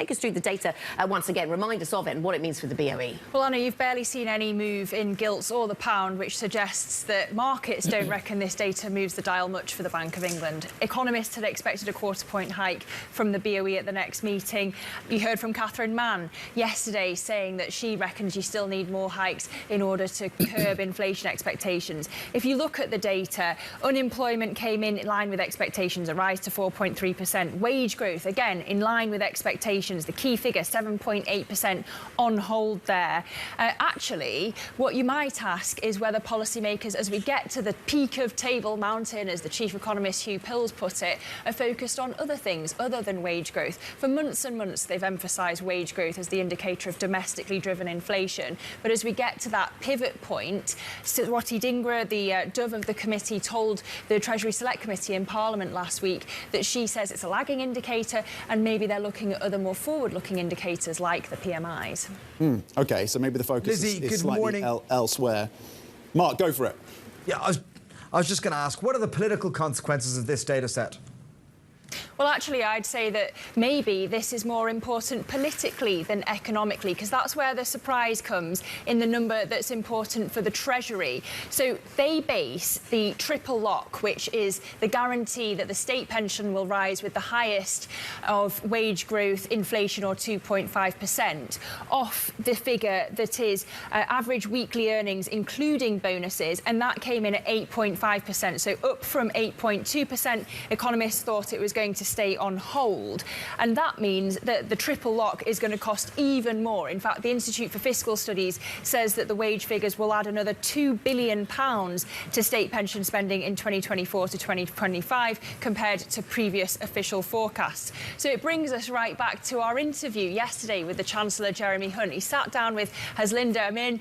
Take us through the data once again. Remind us of it and what it means for the BOE. Well, Anna, you've barely seen any move in gilts or the pound, which suggests that markets don't reckon this data moves the dial much for the Bank of England. Economists had expected a quarter-point hike from the BOE at the next meeting. You heard from Catherine Mann yesterday saying that she reckons you still need more hikes in order to curb inflation expectations. If you look at the data, unemployment came in line with expectations, a rise to 4.3%. Wage growth, again, in line with expectations. The key figure, 7.8% on hold there. Actually, what you might ask is whether policymakers, as we get to the peak of Table Mountain, as the chief economist Hugh Pills put it, are focused on other things other than wage growth. For months and months, they've emphasised wage growth as the indicator of domestically driven inflation. But as we get to that pivot point, Swati Dhingra, the dove of the committee, told the Treasury Select Committee in Parliament last week that she says it's a lagging indicator and maybe they're looking at other more forward-looking indicators like the PMIs. OK, so maybe the focus Lizzy, is slightly elsewhere. Mark, go for it. Yeah, I was just going to ask, what are the political consequences of this data set? Well, actually, I'd say that maybe this is more important politically than economically, because that's where the surprise comes in the number that's important for the Treasury. So they base the triple lock, which is the guarantee that the state pension will rise with the highest of wage growth, inflation, or 2.5%, off the figure that is average weekly earnings, including bonuses, and that came in at 8.5%, so up from 8.2%. Economists thought it was going to stay on hold, and that means that the triple lock is going to cost even more. In fact, the Institute for Fiscal Studies says that the wage figures will add another £2 billion to state pension spending in 2024 to 2025 compared to previous official forecasts. So it brings us right back to our interview yesterday with the Chancellor Jeremy Hunt. He sat down with Haslinda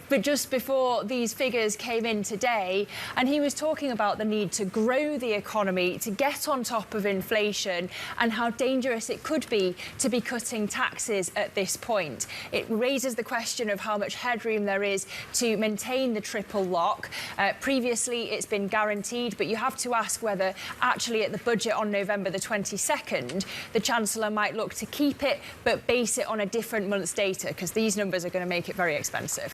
but just before these figures came in today, and he was talking about the need to grow the economy, to get on top of inflation, and how dangerous it could be to be cutting taxes at this point. It raises the question of how much headroom there is to maintain the triple lock. Previously, it's been guaranteed, but you have to ask whether actually at the budget on November the 22nd, the Chancellor might look to keep it, but base it on a different month's data, because these numbers are going to make it very expensive.